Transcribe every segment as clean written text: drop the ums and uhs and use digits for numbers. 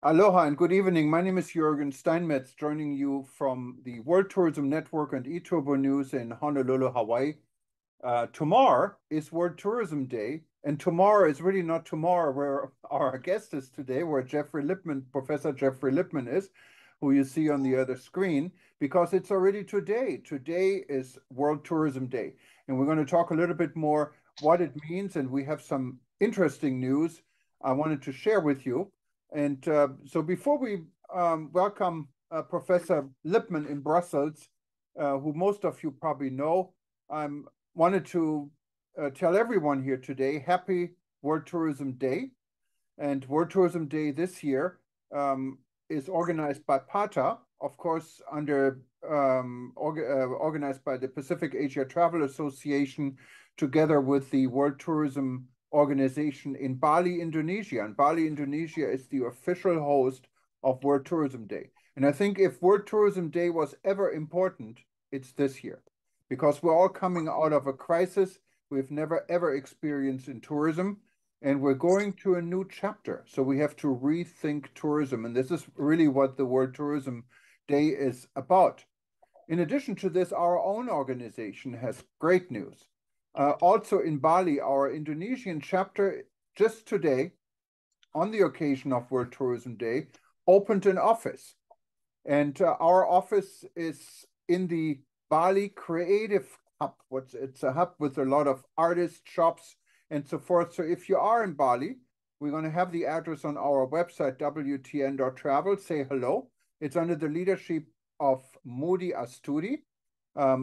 Aloha and good evening. My name is Jürgen Steinmetz, joining you from the World Tourism Network and eTurbo News in Honolulu, Hawaii. Tomorrow is World Tourism Day, and tomorrow is really not tomorrow where our guest is today, where Professor Jeffrey Lipman is, who you see on the other screen, because it's already today. Today is World Tourism Day, and we're going to talk a little bit more what it means, and we have some interesting news I wanted to share with you. And so before we welcome Professor Lipman in Brussels, who most of you probably know, I wanted to tell everyone here today, happy World Tourism Day. And World Tourism Day this year is organized by PATA, of course, organized by the Pacific Asia Travel Association, together with the World Tourism Organization in Bali, Indonesia. And Bali, Indonesia is the official host of World Tourism Day. And I think if World Tourism Day was ever important, it's this year, because we're all coming out of a crisis we've never ever experienced in tourism, and we're going to a new chapter. So we have to rethink tourism. And this is really what the World Tourism Day is about. In addition to this, our own organization has great news. Also in Bali, our Indonesian chapter just today, on the occasion of World Tourism Day, opened an office. And our office is in the Bali Creative Hub. It's a hub with a lot of artists, shops, and so forth. So if you are in Bali, we're going to have the address on our website, WTN.travel. Say hello. It's under the leadership of Moody Asturi.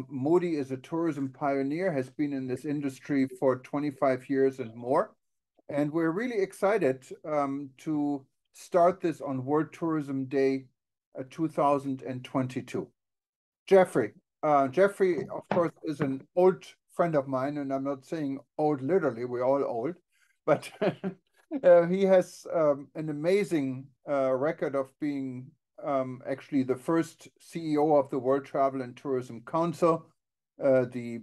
Moody is a tourism pioneer, has been in this industry for 25 years and more. And we're really excited to start this on World Tourism Day 2022. Jeffrey, of course, is an old friend of mine, and I'm not saying old literally, we're all old, but he has an amazing record of being actually the first CEO of the World Travel and Tourism Council, the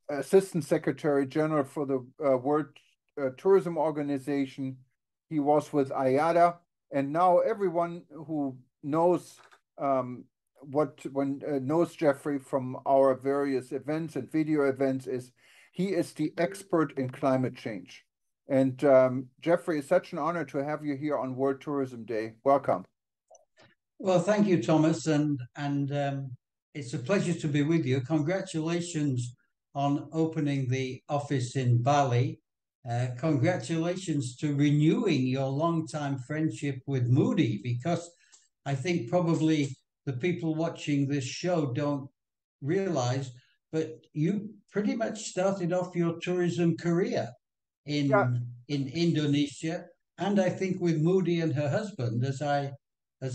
Assistant Secretary General for the World Tourism Organization. He was with IATA, and now everyone who knows knows Jeffrey from our various events and video events he is the expert in climate change. And Jeffrey, it's such an honor to have you here on World Tourism Day. Welcome. Well, thank you, Thomas, and it's a pleasure to be with you. Congratulations on opening the office in Bali. Congratulations to renewing your longtime friendship with Moody, because I think probably the people watching this show don't realize, but you pretty much started off your tourism career in Indonesia, and I think with Moody and her husband, as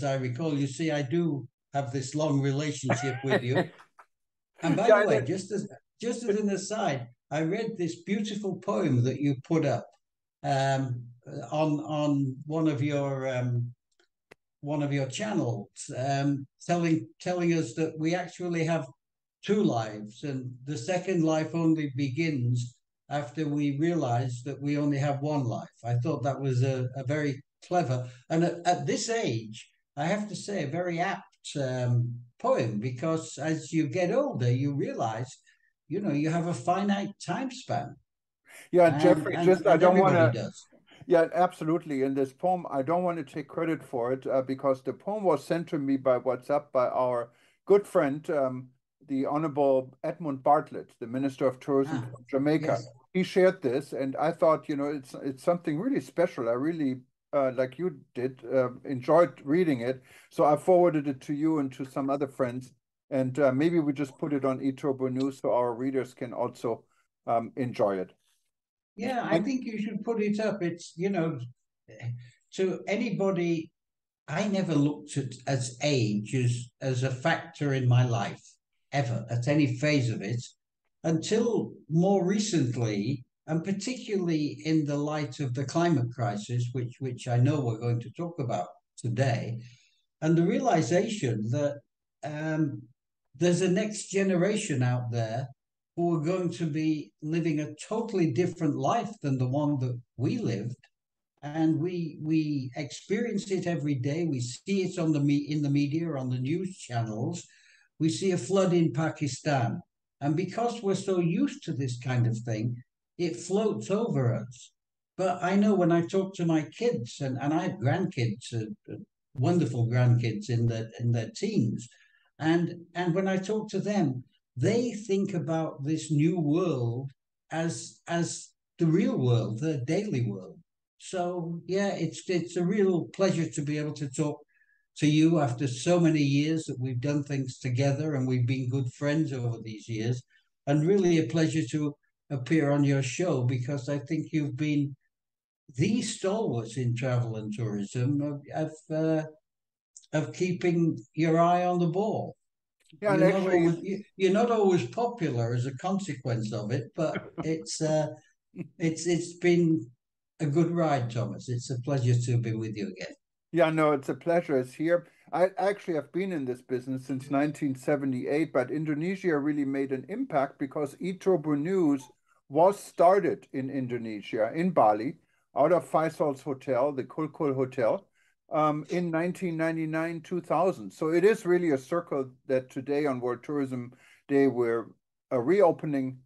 I recall. You see, I do have this long relationship with you. And by the way, just as an aside, I read this beautiful poem that you put up on one of your channels, telling us that we actually have two lives, and the second life only begins after we realize that we only have one life. I thought that was a very clever, and at this age, I have to say, a very apt poem, because as you get older, you realize, you have a finite time span. Yeah, Jeffrey, I don't want to. Does. Yeah, absolutely. In this poem, I don't want to take credit for it because the poem was sent to me by WhatsApp by our good friend, the Honorable Edmund Bartlett, the Minister of Tourism from Jamaica. Yes. He shared this, and I thought, it's something really special. I really, like you did, enjoyed reading it. So I forwarded it to you and to some other friends, and maybe we just put it on eTurbo News so our readers can also enjoy it. Yeah, I think you should put it up. It's, to anybody, I never looked at as age as a factor in my life, ever, at any phase of it, until more recently, and particularly in the light of the climate crisis, which I know we're going to talk about today, and the realization that there's a next generation out there who are going to be living a totally different life than the one that we lived. and we experience it every day. We see it on in the media, on the news channels. We see a flood in Pakistan, and because we're so used to this kind of thing, it floats over us. But I know when I talk to my kids, and I have grandkids, wonderful grandkids in their teens, and when I talk to them, they think about this new world as the real world, the daily world. So yeah, it's a real pleasure to be able to talk to you after so many years that we've done things together and we've been good friends over these years, and really a pleasure to appear on your show because I think you've been the stalwarts in travel and tourism of keeping your eye on the ball. Yeah, and actually, You're not always popular as a consequence of it, but it's been a good ride, Thomas. It's a pleasure to be with you again. yeah, no, it's a pleasure. It's here. I actually have been in this business since 1978, but Indonesia really made an impact because eTurbo News was started in Indonesia, in Bali, out of Faisal's hotel, the Kulkul Hotel, in 1999, 2000. So it is really a circle that today on World Tourism Day, we're reopening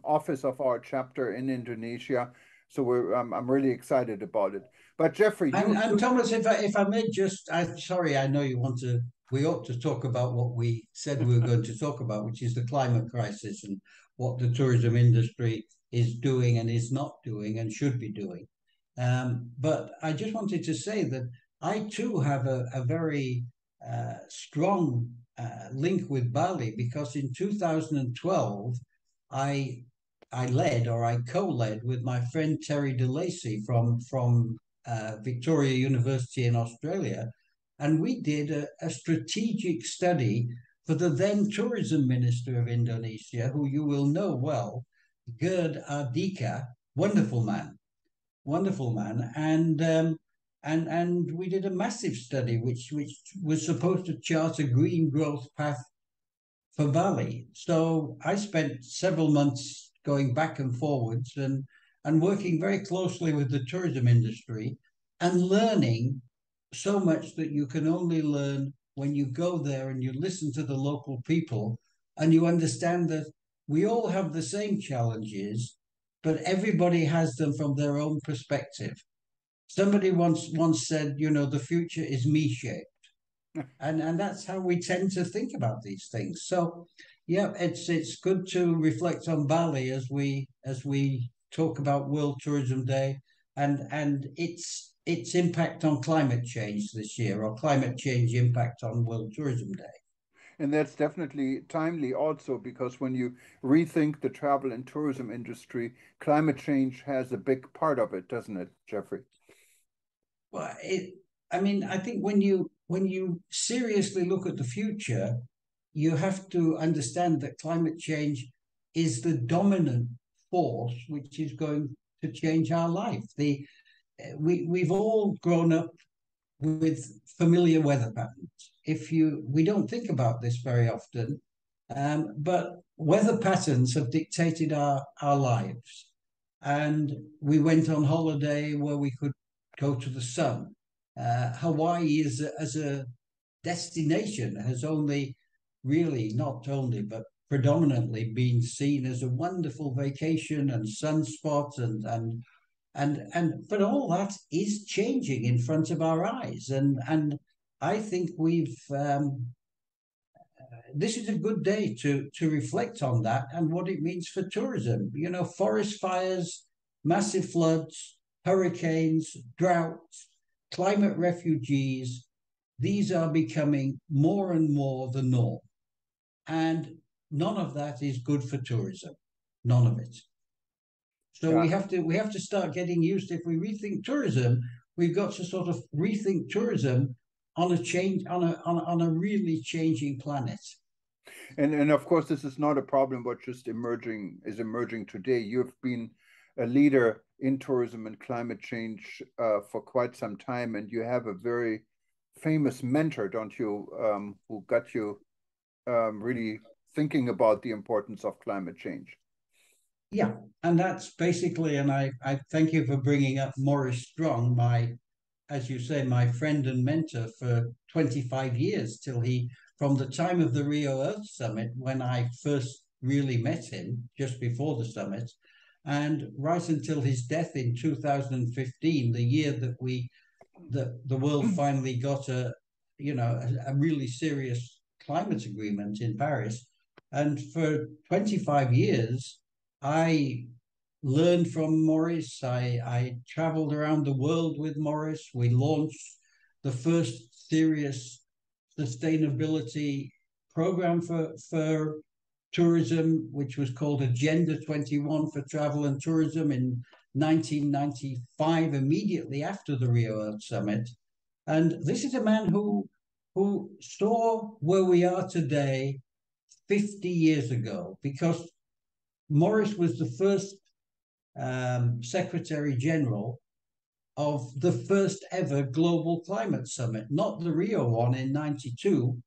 office of our chapter in Indonesia. So I'm really excited about it. But Jeffrey, And Thomas, if I may just, I'm sorry, I know you want to. We ought to talk about what we said we were going to talk about, which is the climate crisis and what the tourism industry is doing and is not doing and should be doing. But I just wanted to say that I too have a very strong link with Bali because in 2012 I I led or I co-led with my friend Terry DeLacy from Victoria University in Australia, and we did a strategic study for the then tourism minister of Indonesia, who you will know well, Gerd Ardika, wonderful man, and we did a massive study which was supposed to chart a green growth path for Bali. So I spent several months going back and forwards and working very closely with the tourism industry and learning so much that you can only learn when you go there and you listen to the local people and you understand that we all have the same challenges, but everybody has them from their own perspective. Somebody once said, you know, the future is me shaped, and that's how we tend to think about these things. So yeah, it's good to reflect on Bali as we talk about World Tourism Day and its impact on climate change this year, or climate change impact on World Tourism Day. And that's definitely timely also because when you rethink the travel and tourism industry, climate change has a big part of it, doesn't it, Jeffrey? Well, I mean, I think when you seriously look at the future, you have to understand that climate change is the dominant force which is going to change our life. We've all grown up with familiar weather patterns. We don't think about this very often, but weather patterns have dictated our lives. And we went on holiday where we could go to the sun. Hawaii as a destination has only really, not only, but predominantly been seen as a wonderful vacation and sunspot but all that is changing in front of our eyes, and I think this is a good day to reflect on that and what it means for tourism. You know, forest fires, massive floods, hurricanes, droughts, climate refugees. These are becoming more and more the norm, and none of that is good for tourism. None of it. So Yeah. we have to start getting used. If we rethink tourism, we've got to sort of rethink tourism on a change on a really changing planet. And of course, this is not a problem what just emerging today. You've been a leader in tourism and climate change for quite some time, and you have a very famous mentor, don't you, who got you really thinking about the importance of climate change. Yeah, and that's basically, and I thank you for bringing up Maurice Strong, as you say, my friend and mentor for 25 years till from the time of the Rio Earth Summit, when I first really met him, just before the summit, and right until his death in 2015, the year that the world finally got a really serious climate agreement in Paris. And for 25 years, I learned from Maurice. I traveled around the world with Maurice. We launched the first serious sustainability program for tourism, which was called Agenda 21 for Travel and Tourism in 1995, immediately after the Rio Earth Summit. And this is a man who saw where we are today 50 years ago, because Maurice was the first Secretary General of the first ever global climate summit, not the Rio one in 92,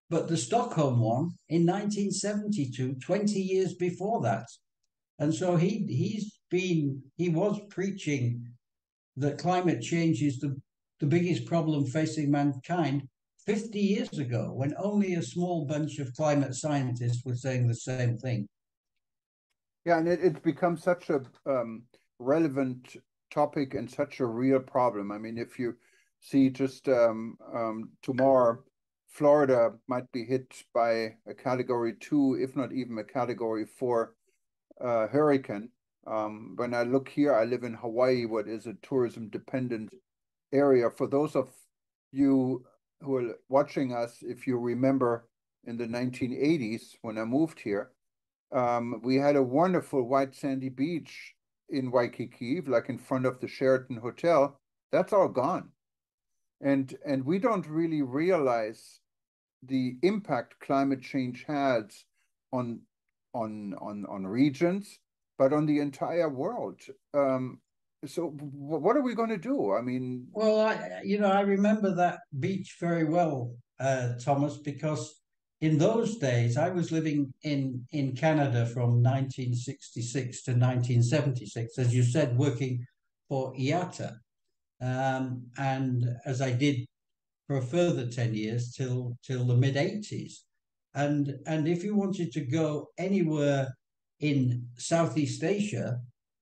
but the Stockholm one in 1972, 20 years before that. And so he was preaching that climate change is the biggest problem facing mankind 50 years ago, when only a small bunch of climate scientists were saying the same thing. Yeah, and it's become such a relevant topic and such a real problem. I mean, if you see just tomorrow, Florida might be hit by a Category 2, if not even a Category 4 hurricane. When I look here, I live in Hawaii, what is a tourism-dependent area. For those of you who are watching us, if you remember in the 1980s when I moved here, we had a wonderful white sandy beach in Waikiki, like in front of the Sheraton Hotel. That's all gone. And we don't really realize the impact climate change has on regions, but on the entire world. So what are we going to do? I mean, well, I remember that beach very well, Thomas, because in those days I was living in Canada from 1966 to 1976, as you said, working for IATA, and as I did for a further 10 years till the mid 80s. And if you wanted to go anywhere in Southeast Asia,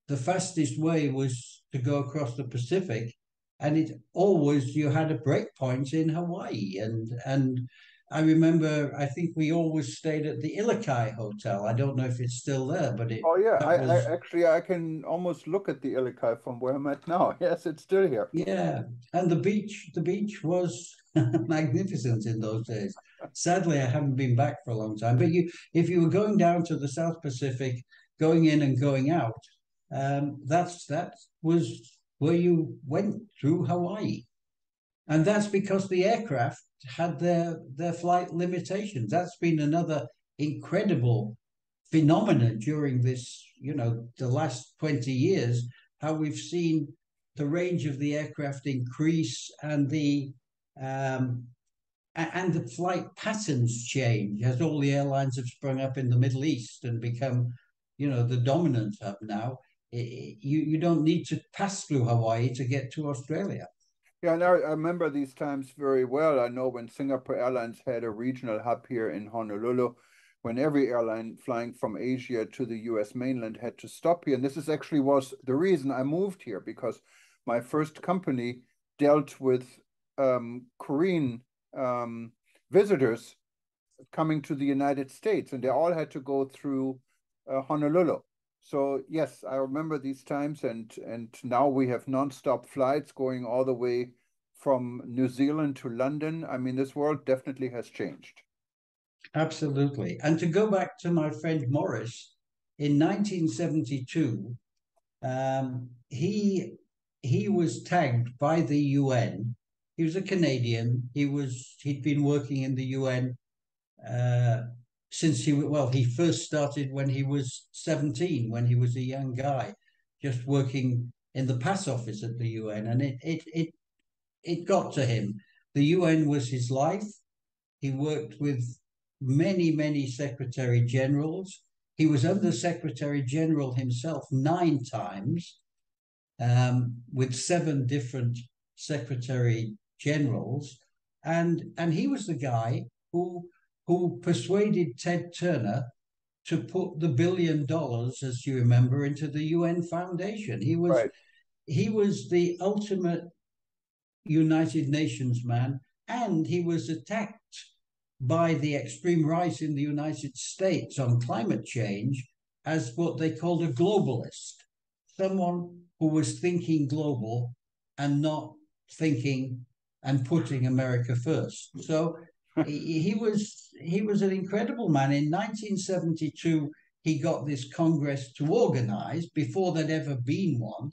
the fastest way was to go across the Pacific, and it always you had a break point in Hawaii. And I remember, I think we always stayed at the Ilikai Hotel. I don't know if it's still there, but oh yeah, that I was actually I can almost look at the Ilikai from where I'm at now. Yes, it's still here. yeah, and the beach was magnificent in those days. Sadly, I haven't been back for a long time. But if you were going down to the South Pacific, going in and going out, that was where you went through Hawaii, and that's because the aircraft had their flight limitations. That's been another incredible phenomenon during the last 20 years, how we've seen the range of the aircraft increase um, and the flight patterns change as all the airlines have sprung up in the Middle East and become, the dominant hub now. You don't need to pass through Hawaii to get to Australia. Yeah, and I remember these times very well. I know when Singapore Airlines had a regional hub here in Honolulu, when every airline flying from Asia to the US mainland had to stop here. And this is actually was the reason I moved here, because my first company dealt with Korean visitors coming to the United States, and they all had to go through Honolulu. So yes, I remember these times, and now we have nonstop flights going all the way from New Zealand to London. I mean, this world definitely has changed. Absolutely. And to go back to my friend Morris, in 1972, he was tagged by the UN. He was a Canadian. He'd been working in the UN uh, since he first started when he was 17, when he was a young guy, just working in the pass office at the UN, and it got to him. The UN was his life. He worked with many secretary generals. He was Under Secretary General himself 9 times, with 7 different Secretary Generals, and he was the guy who persuaded Ted Turner to put the $1 billion, as you remember, into the UN Foundation. He was the ultimate United Nations man, and he was attacked by the extreme right in the United States on climate change as what they called a globalist, someone who was thinking global and not thinking and putting America first. So he was an incredible man. In 1972, he got this Congress to organize before there'd ever been one.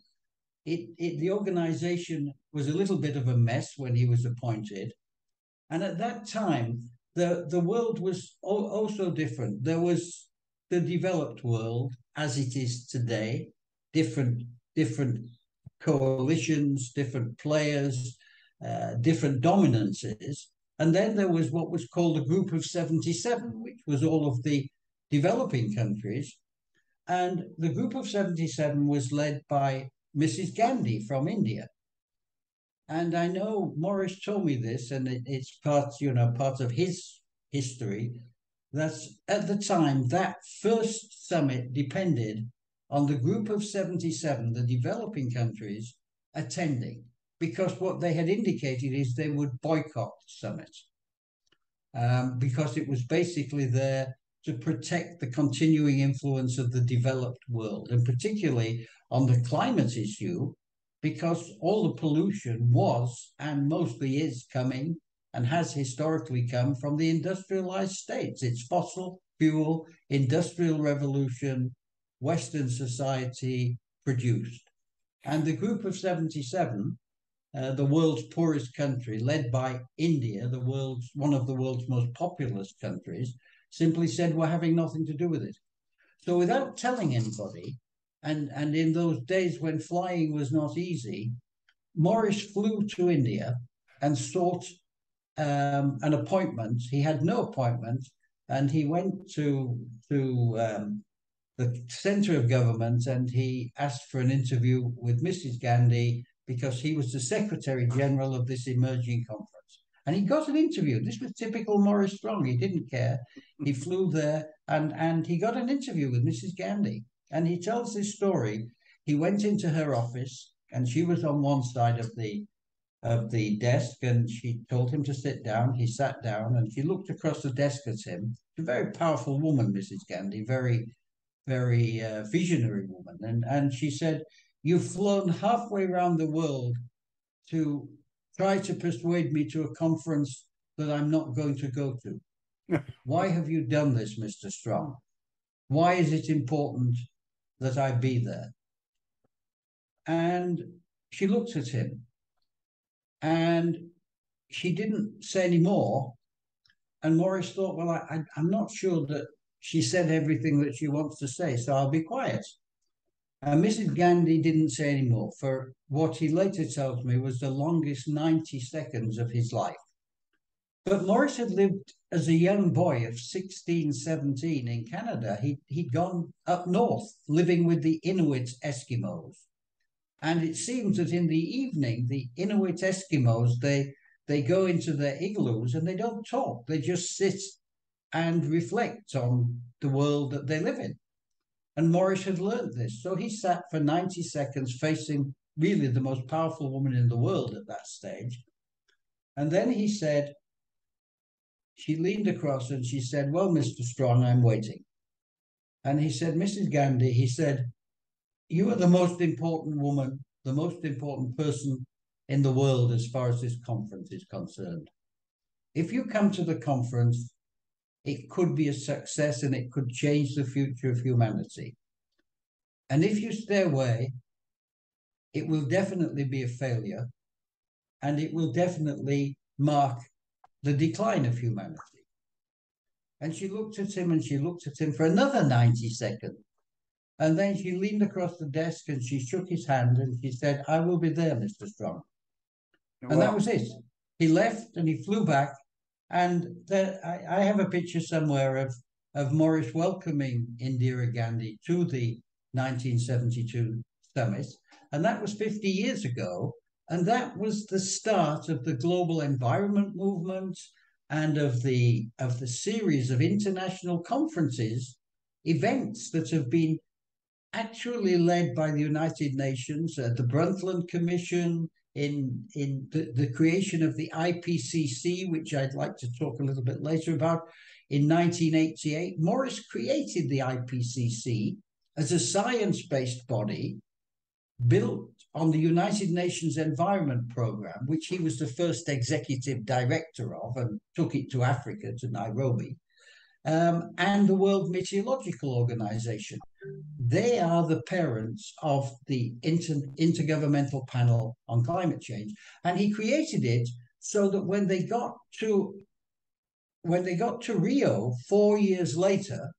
The organization was a little bit of a mess when he was appointed. And at that time, the world was also different. There was the developed world as it is today, different coalitions, different players, different dominances. And then there was what was called the Group of 77, which was all of the developing countries. And the Group of 77 was led by Mrs. Gandhi from India. And I know Morris told me this, and it's part of his history, that at the time, that first summit depended on the Group of 77, the developing countries, attending, because what they had indicated is they would boycott the summit, because it was basically there to protect the continuing influence of the developed world, and particularly on the climate issue, because all the pollution was and mostly is coming and has historically come from the industrialized states. It's fossil fuel, industrial revolution, Western society produced. And the Group of 77, the world's poorest country, led by India, one of the world's most populous countries, simply said, we're having nothing to do with it. So without telling anybody, and in those days when flying was not easy, Morris flew to India and sought an appointment. He had no appointment, and he went to the center of government, and he asked for an interview with Mrs. Gandhi because he was the Secretary General of this emerging conference. And he got an interview. This was typical Morris Strong. He didn't care. He flew there, and he got an interview with Mrs. Gandhi. And he tells this story. He went into her office, and she was on one side of the desk, and she told him to sit down. He sat down, and she looked across the desk at him. She's a very powerful woman, Mrs. Gandhi, very, very visionary woman. And she said, you've flown halfway around the world to try to persuade me to a conference that I'm not going to go to. Why have you done this, Mr. Strong? Why is it important that I be there? And she looked at him, and she didn't say any more. And Morris thought, well, I'm not sure that she said everything that she wants to say, so I'll be quiet. And Mrs. Gandhi didn't say any more for what he later tells me was the longest 90 seconds of his life. But Morris had lived as a young boy of 16, 17 in Canada. He'd gone up north, living with the Inuit Eskimos. And it seems that in the evening, the Inuit Eskimos, they go into their igloos and they don't talk. They just sit and reflect on the world that they live in. And Morris had learned this. So he sat for 90 seconds facing really the most powerful woman in the world at that stage. And then he said, she leaned across and she said, well, Mr. Strong, I'm waiting. And he said, Mrs. Gandhi, he said, you are the most important woman, the most important person in the world as far as this conference is concerned. If you come to the conference, it could be a success and it could change the future of humanity. And if you stay away, it will definitely be a failure, and it will definitely mark the decline of humanity. And she looked at him and she looked at him for another 90 seconds. And then she leaned across the desk and she shook his hand and she said, I will be there, Mr. Strong. Wow. And that was it. He left and he flew back. And I have a picture somewhere of of Morris welcoming Indira Gandhi to the 1972 summit. And that was 50 years ago. And that was the start of the global environment movement and of the series of international conferences, events that have been actually led by the United Nations, the Brundtland Commission, in the creation of the IPCC, which I'd like to talk a little bit later about, in 1988. Morris created the IPCC as a science-based body built on the United Nations Environment Programme, which he was the first executive director of and took it to Africa, to Nairobi, and the World Meteorological Organization. They are the parents of the Intergovernmental Panel on Climate Change. And he created it so that when they got to Rio 4 years later,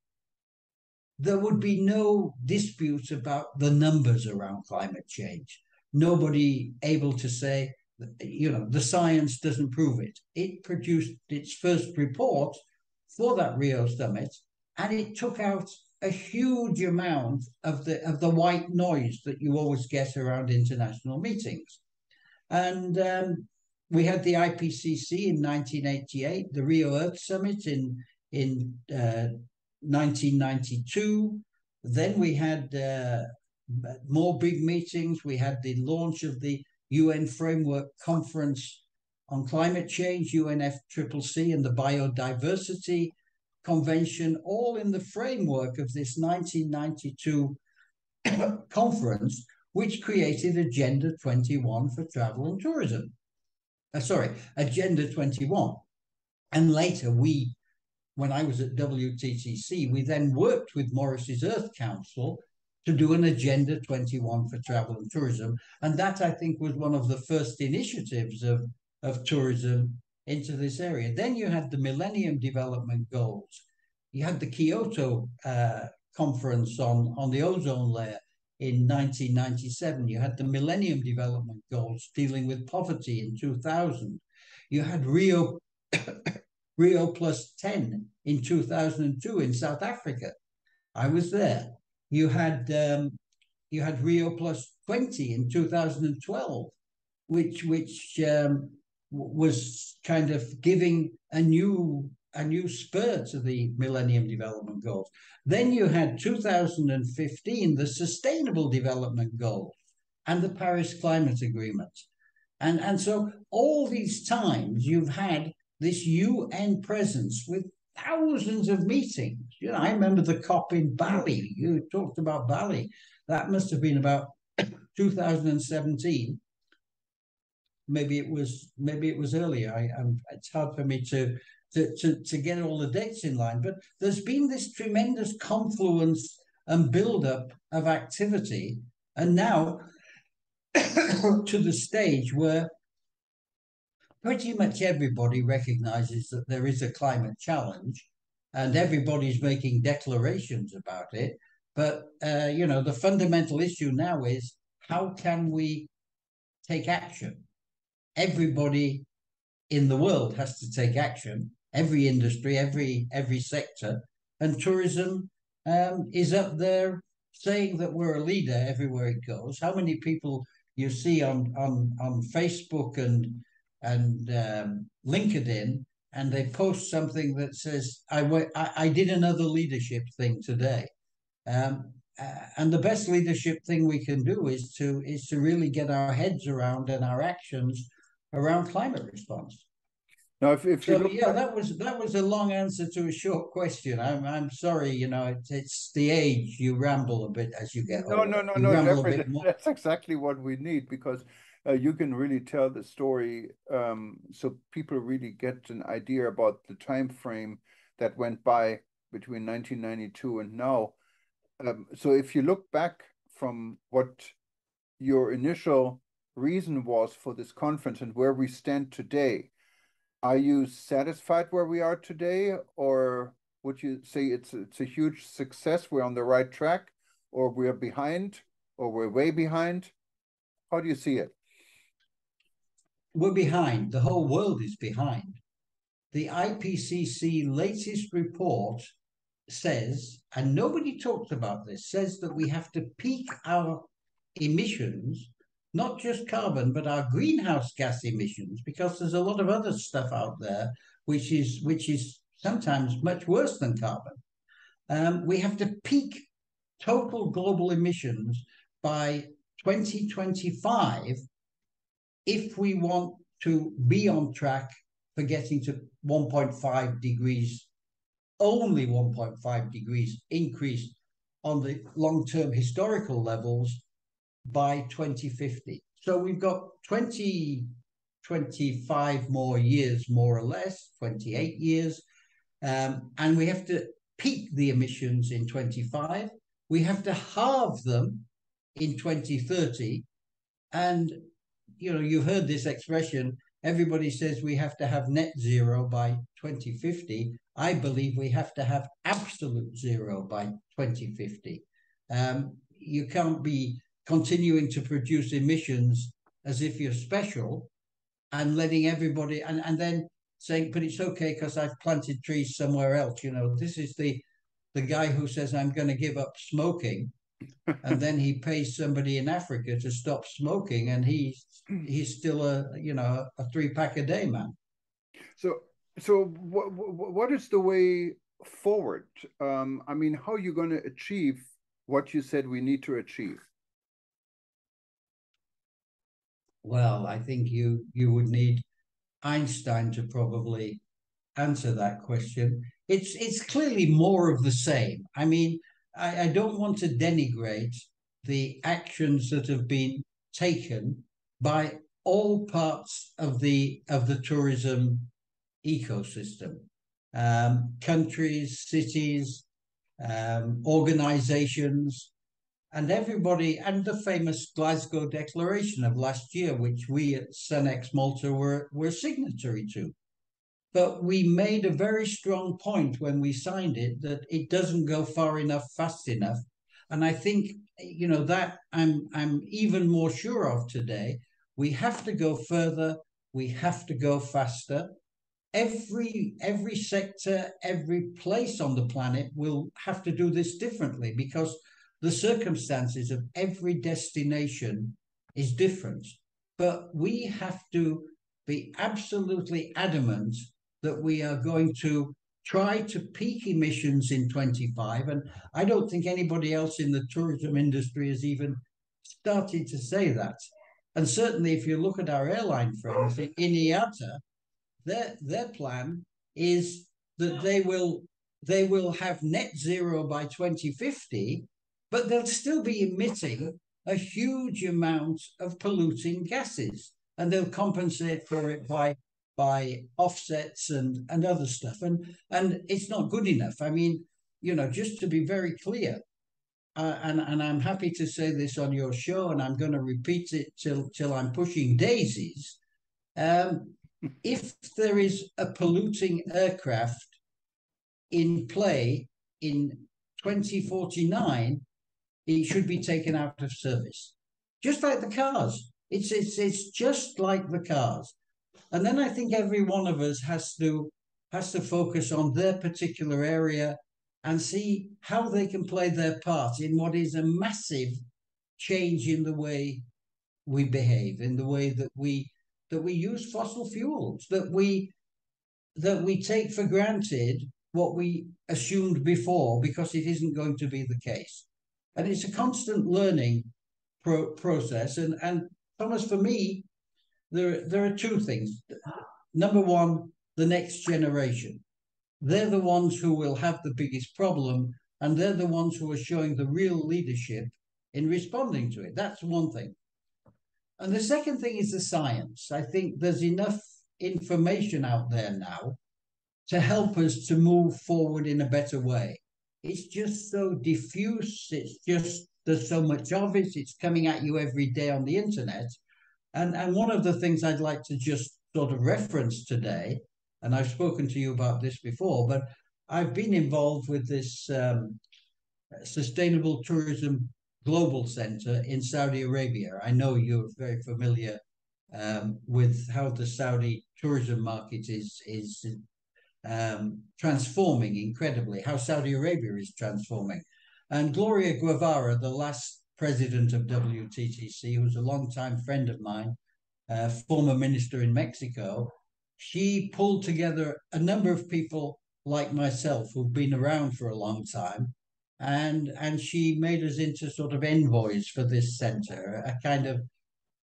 there would be no dispute about the numbers around climate change. Nobody able to say, the science doesn't prove it. It produced its first report for that Rio summit, and it took out a huge amount of the white noise that you always get around international meetings. And we had the IPCC in 1988, the Rio Earth Summit in 1992. Then we had more big meetings. We had the launch of the UN Framework Conference on Climate Change, UNFCCC, and the Biodiversity Convention, all in the framework of this 1992 conference, which created Agenda 21 for travel and tourism. Agenda 21. And later when I was at WTTC, we then worked with Morris's Earth Council to do an Agenda 21 for travel and tourism. And that, I think, was one of the first initiatives of tourism into this area. Then you had the Millennium Development Goals. You had the Kyoto Conference on the ozone layer in 1997. You had the Millennium Development Goals dealing with poverty in 2000. You had Rio Plus 10 in 2002 in South Africa. I was there. You had Rio Plus 20 in 2012, which was kind of giving a new spur to the Millennium Development Goals. Then you had 2015, the Sustainable Development Goals and the Paris Climate Agreement. And so all these times you've had this UN presence with thousands of meetings. I remember the COP in Bali. You talked about Bali. That must have been about 2017. Maybe it was earlier. It's hard for me to get all the dates in line, but there's been this tremendous confluence and build-up of activity, and now to the stage where pretty much everybody recognizes that there is a climate challenge, and everybody's making declarations about it. But the fundamental issue now is, how can we take action? Everybody in the world has to take action. Every industry, every sector, and tourism is up there saying that we're a leader everywhere it goes. How many people you see on Facebook and LinkedIn, and they post something that says, I did another leadership thing today. And the best leadership thing we can do is to really get our heads around and our actions around climate response. Now, if you look back, that was a long answer to a short question. I'm sorry, it's the age. You ramble a bit as you get older. No, Jeffrey, that's exactly what we need, because you can really tell the story, so people really get an idea about the time frame that went by between 1992 and now. So if you look back from what your initial reason was for this conference and where we stand today, are you satisfied where we are today, or would you say it's a huge success, we're on the right track, or we're behind, or we're way behind? How do you see it? We're behind. The whole world is behind. The IPCC latest report says, and nobody talks about this, says that we have to peak our emissions, not just carbon, but our greenhouse gas emissions, because there's a lot of other stuff out there which is sometimes much worse than carbon. We have to peak total global emissions by 2025 if we want to be on track for getting to 1.5 degrees, only 1.5 degrees increase on the long-term historical levels by 2050. So we've got 25 more years, more or less, 28 years, and we have to peak the emissions in 25. We have to halve them in 2030. And, you've heard this expression, everybody says we have to have net zero by 2050. I believe we have to have absolute zero by 2050. You can't be continuing to produce emissions as if you're special and letting everybody, and then saying, but it's okay because I've planted trees somewhere else. This is the guy who says, I'm going to give up smoking. And then he pays somebody in Africa to stop smoking, and he's still a 3-pack a day man. So what is the way forward? I mean, how are you going to achieve what you said we need to achieve? Well, I think you would need Einstein to probably answer that question. It's clearly more of the same. I mean, I don't want to denigrate the actions that have been taken by all parts of the tourism ecosystem, countries, cities, organizations, and everybody, and the famous Glasgow Declaration of last year, which we at Cenex Malta were signatory to. But we made a very strong point when we signed it that it doesn't go far enough, fast enough. And I think, that I'm even more sure of today. We have to go further. We have to go faster. Every sector, every place on the planet will have to do this differently because the circumstances of every destination is different. But we have to be absolutely adamant that we are going to try to peak emissions in 25. And I don't think anybody else in the tourism industry has even started to say that. And certainly if you look at our airline friends in IATA, their plan is that they will have net zero by 2050, but they'll still be emitting a huge amount of polluting gases, and they'll compensate for it by offsets and other stuff. And it's not good enough. I mean, just to be very clear, and I'm happy to say this on your show, and I'm going to repeat it till I'm pushing daisies. If there is a polluting aircraft in play in 2049, it should be taken out of service. Just like the cars. It's just like the cars. And then I think every one of us has to focus on their particular area and see how they can play their part in what is a massive change in the way we behave, in the way that we use fossil fuels, that we take for granted what we assumed before because it isn't going to be the case. And it's a constant learning process. And Thomas, for me, there are two things. Number one, the next generation. They're the ones who will have the biggest problem, and they're the ones who are showing the real leadership in responding to it. That's one thing. And the second thing is the science. I think there's enough information out there now to help us to move forward in a better way. It's just so diffuse. There's so much of it. It's coming at you every day on the internet. And one of the things I'd like to just sort of reference today, and I've spoken to you about this before, but I've been involved with this Sustainable Tourism Global Center in Saudi Arabia. I know you're very familiar with how the Saudi tourism market is transforming incredibly, how Saudi Arabia is transforming. And Gloria Guevara, the last president of WTTC, who's a longtime friend of mine, former minister in Mexico, she pulled together a number of people like myself who've been around for a long time. And she made us into sort of envoys for this center, a kind of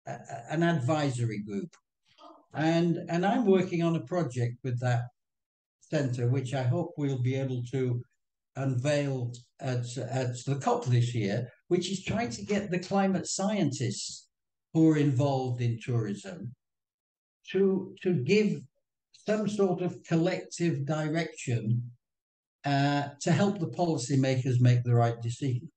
an advisory group. And I'm working on a project with that center, which I hope we'll be able to unveil at the COP this year, which is trying to get the climate scientists who are involved in tourism to give some sort of collective direction to help the policymakers make the right decision.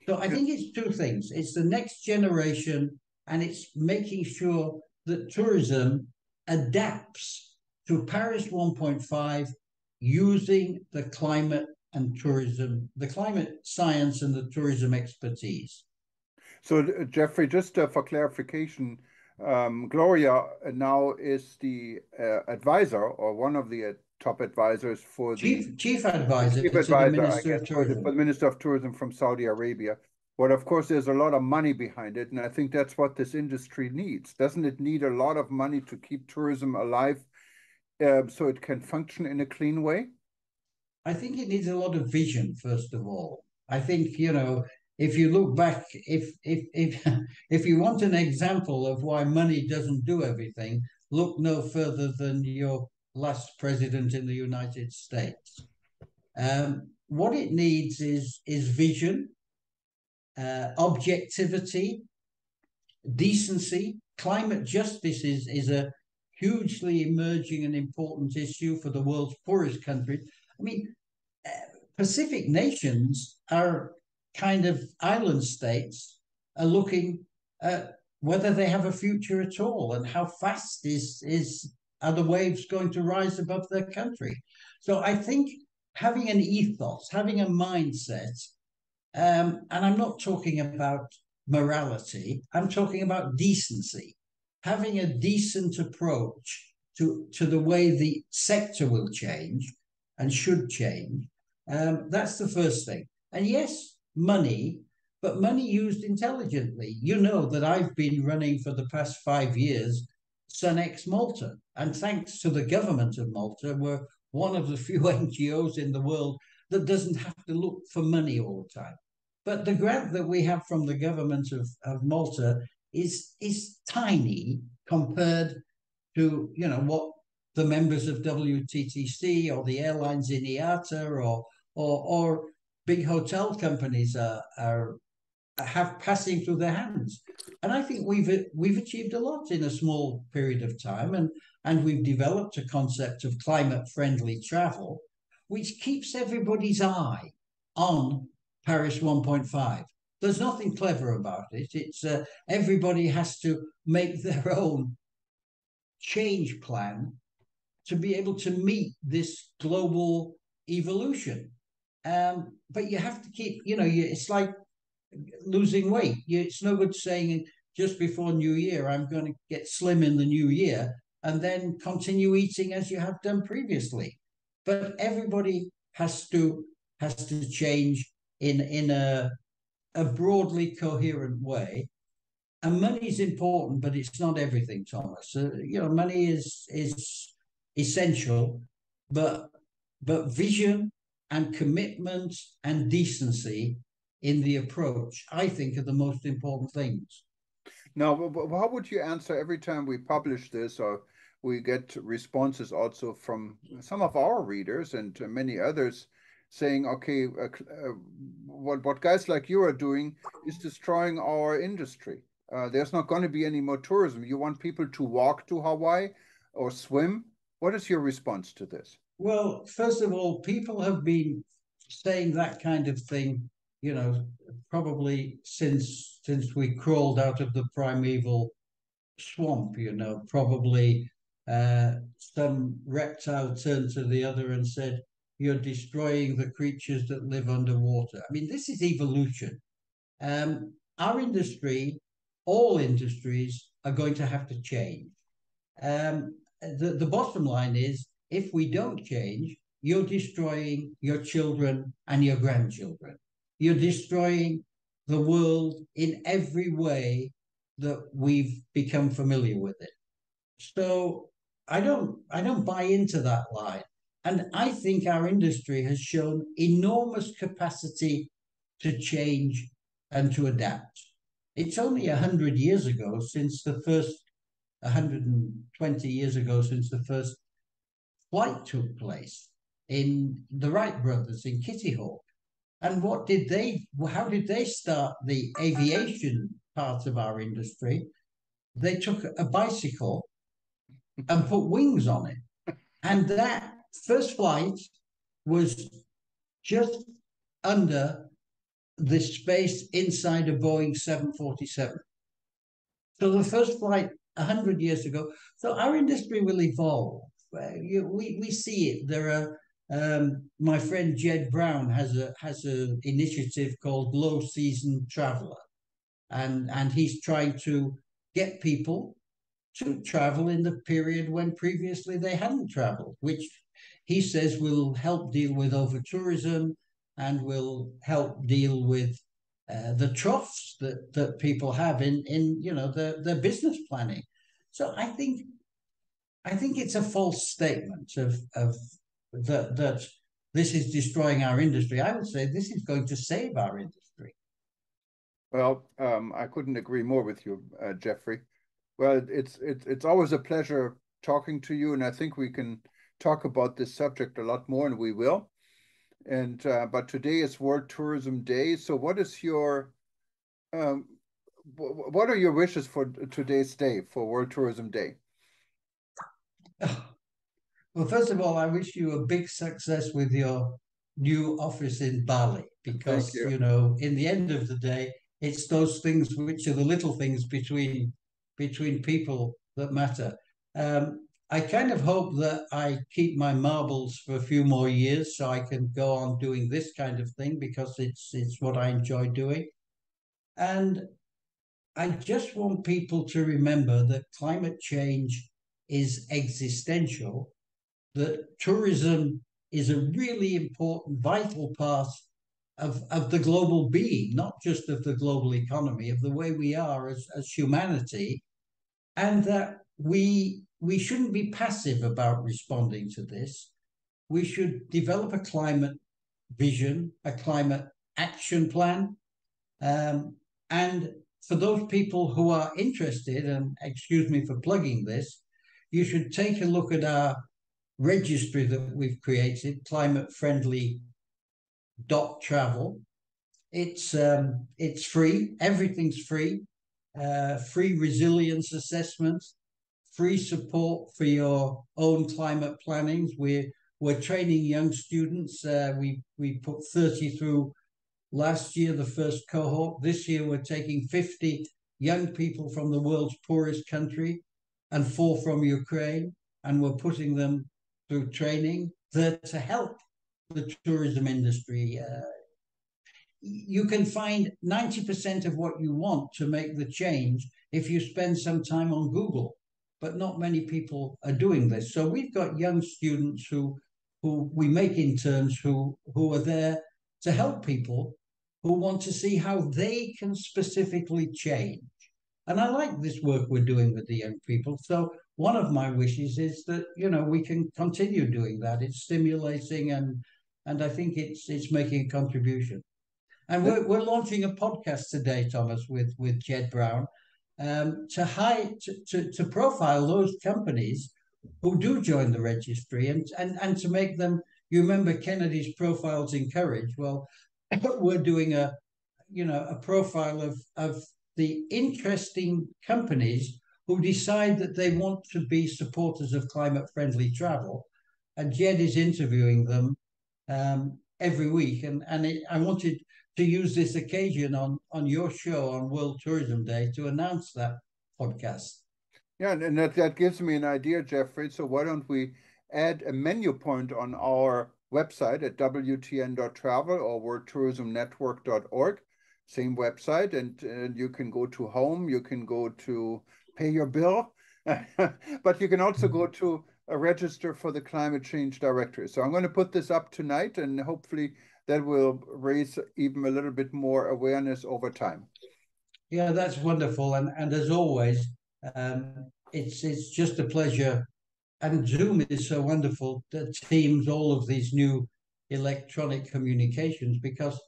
So I think it's two things. It's the next generation, and it's making sure that tourism adapts to Paris 1.5 using the climate and tourism, the climate science and the tourism expertise. So, Jeffrey, just for clarification, Gloria now is the advisor or one of the top advisors for chief advisor chief to the advisor, I Minister guess, of for the Tourism. Minister of Tourism from Saudi Arabia. But of course, there's a lot of money behind it, and I think that's what this industry needs. Doesn't it need a lot of money to keep tourism alive, so it can function in a clean way? I think it needs a lot of vision, first of all. I think, you know, if you look back, if you want an example of why money doesn't do everything, look no further than your last president in the United States. What it needs is vision, objectivity, decency. Climate justice is a hugely emerging and important issue for the world's poorest countries. I mean, Pacific nations are kind of island states are looking at whether they have a future at all and how fast are the waves going to rise above their country. So I think having an ethos, having a mindset, and I'm not talking about morality, I'm talking about decency, having a decent approach to the way the sector will change and should change. That's the first thing. And yes, money, but money used intelligently. You know that I've been running for the past 5 years SunX Malta. And thanks to the government of Malta, we're one of the few NGOs in the world that doesn't have to look for money all the time. But the grant that we have from the government of Malta is tiny compared to, you know, what the members of WTTC or the airlines in IATA or big hotel companies have passing through their hands. And I think we've achieved a lot in a small period of time, and we've developed a concept of climate-friendly travel, which keeps everybody's eye on Paris 1.5. There's nothing clever about it. It's everybody has to make their own change plan to be able to meet this global evolution. But you have to keep, you know, it's like losing weight. It's no good saying just before New Year, I'm going to get slim in the new year, and then continue eating as you have done previously. But everybody has to change in a broadly coherent way. And money is important, but it's not everything, Thomas. You know, money is essential, but vision and commitment and decency in the approach, I think, are the most important things. Now, how would you answer every time we publish this, or we get responses also from some of our readers and many others saying, okay, what guys like you are doing is destroying our industry. There's not going to be any more tourism. You want people to walk to Hawaii or swim? What is your response to this? Well, first of all, people have been saying that kind of thing, you know, probably since we crawled out of the primeval swamp, you know, probably some reptile turned to the other and said, you're destroying the creatures that live underwater. I mean, this is evolution. Our industry, all industries, are going to have to change. The bottom line is if we don't change, you're destroying your children and your grandchildren. You're destroying the world in every way that we've become familiar with it. So I don't buy into that line. And I think our industry has shown enormous capacity to change and to adapt. It's only 100 years ago since the first 120 years ago since the first flight took place in the Wright brothers in Kitty Hawk. And how did they start the aviation part of our industry? They took a bicycle and put wings on it. And that first flight was just under the space inside a Boeing 747. So the first flight 100 years ago. So our industry will evolve. We see it. There are my friend Jed Brown has an initiative called Low Season Traveler, and he's trying to get people to travel in the period when previously they hadn't traveled, which he says will help deal with over tourism and will help deal with the troughs that people have in their business planning. So I think it's a false statement of that this is destroying our industry. I would say this is going to save our industry. Well, I couldn't agree more with you, Jeffrey. Well, it's always a pleasure talking to you, and I think we can talk about this subject a lot more, and we will. And but today is World Tourism Day. So, um, what are your wishes for today's day, for World Tourism Day? Well, first of all, I wish you a big success with your new office in Bali Thank because, you. in the end of the day, it's those things which are the little things between people that matter. I kind of hope that I keep my marbles for a few more years so I can go on doing this kind of thing because it's what I enjoy doing. And I just want people to remember that climate change is existential, that tourism is a really important, vital part of the global being, not just of the global economy, of the way we are as humanity, and that we shouldn't be passive about responding to this. We should develop a climate vision, a climate action plan, and for those people who are interested, and excuse me for plugging this, you should take a look at our registry that we've created, climate friendly travel. It's free. Everything's free. Free resilience assessments, free support for your own climate plannings. We're training young students. We put 30 through last year, the first cohort. This year, we're taking 50 young people from the world's poorest country and 4 from Ukraine, and we're putting them through training to help the tourism industry. You can find 90% of what you want to make the change if you spend some time on Google, but not many people are doing this. So we've got young students who we make interns who are there to help people who want to see how they can specifically change. And I like this work we're doing with the young people. So one of my wishes is that we can continue doing that. It's stimulating, and I think it's making a contribution. And we're launching a podcast today, Thomas, with Jed Brown, to profile those companies who do join the registry and to make them. You remember Kennedy's profiles in courage? Well, we're doing a profile of the interesting companies who decide that they want to be supporters of climate friendly travel, and Jed is interviewing them every week, and I wanted to use this occasion on your show on World Tourism Day to announce that podcast. Yeah, and that gives me an idea, Jeffrey. So why don't we add a menu point on our website at WTN.travel or worldtourismnetwork.org, same website, and you can go to home, you can go to pay your bill, but you can also go to register for the Climate Change Directory. So I'm going to put this up tonight, and hopefully that will raise even a little bit more awareness over time. Yeah, that's wonderful. And as always, it's just a pleasure. And Zoom is so wonderful, the Teams, all of these new electronic communications, because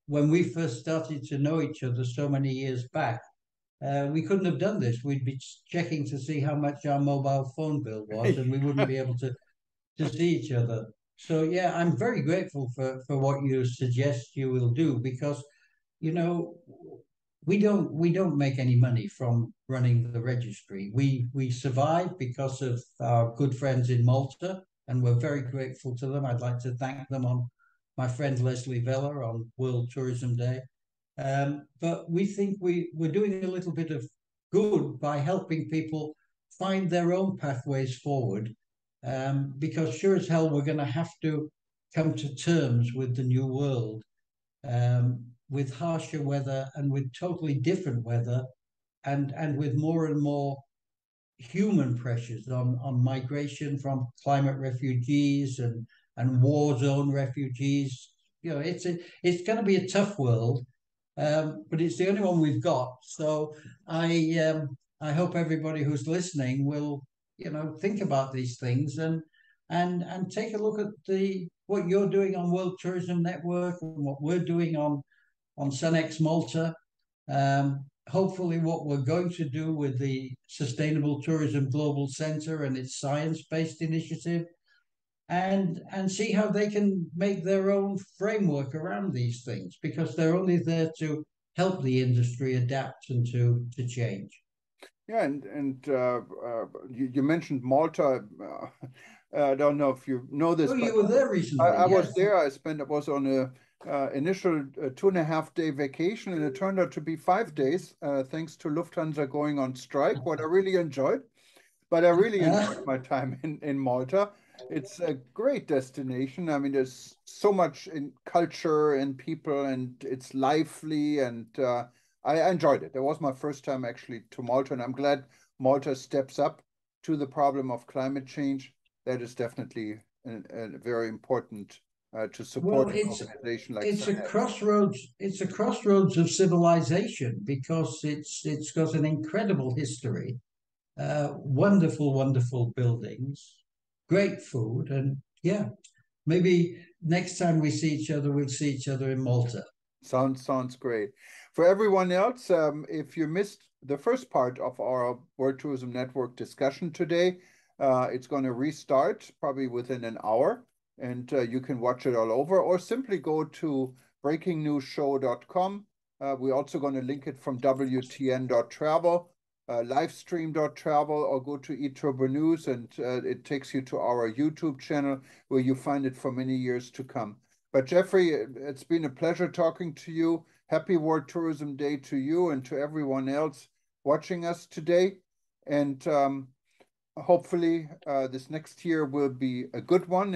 when we first started to know each other so many years back, we couldn't have done this. We'd be checking to see how much our mobile phone bill was, and we wouldn't be able to see each other. So yeah, I'm very grateful for what you suggest you will do, because you know we don't make any money from running the registry. We survive because of our good friends in Malta, and we're very grateful to them. I'd like to thank them on my friend Leslie Vella on World Tourism Day. But we think we're doing a little bit of good by helping people find their own pathways forward, because sure as hell we're going to have to come to terms with the new world, with harsher weather and with totally different weather, and with more and more human pressures on migration from climate refugees and war zone refugees. It's going to be a tough world, but it's the only one we've got. So I hope everybody who's listening will think about these things and take a look at the what you're doing on World Tourism Network and what we're doing on Sunex Malta. Hopefully, what we're going to do with the Sustainable Tourism Global Center and its science-based initiative, and see how they can make their own framework around these things, because they're only there to help the industry adapt and to change. Yeah, and you mentioned Malta. I don't know if you know this, Oh, but you were there recently, I was yes. there. I was on a initial 2.5 day vacation, and it turned out to be 5 days, thanks to Lufthansa going on strike. What I really enjoyed, but I really enjoyed my time in Malta. It's a great destination. I mean, there's so much in culture and people, and it's lively, and I enjoyed it. It was my first time actually to Malta, and I'm glad Malta steps up to the problem of climate change. That is definitely a very important to Well, support an organization like it's a SunX. crossroads. It's a crossroads of civilization, because it's got an incredible history, wonderful, wonderful buildings, great food, and yeah, maybe next time we see each other, we'll see each other in Malta. Sounds great. For everyone else, if you missed the first part of our World Tourism Network discussion today, it's going to restart probably within an hour, and you can watch it all over, or simply go to breakingnewsshow.com. We're also going to link it from WTN.travel, livestream.travel, or go to eTurbo News, and it takes you to our YouTube channel where you find it for many years to come. But Jeffrey, it's been a pleasure talking to you. Happy World Tourism Day to you and to everyone else watching us today. And hopefully this next year will be a good one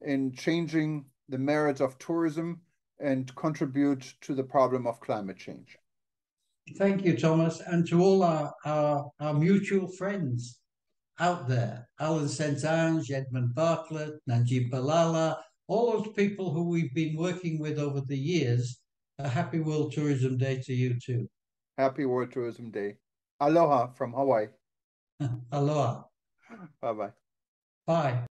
in changing the merits of tourism and contribute to the problem of climate change. Thank you, Thomas, and to all our mutual friends out there, Alan Saint-Ange, Edmund Bartlett, Najib Balala, all those people who we've been working with over the years. A happy World Tourism Day to you too. Happy World Tourism Day. Aloha from Hawaii. Aloha. Bye-bye. Bye.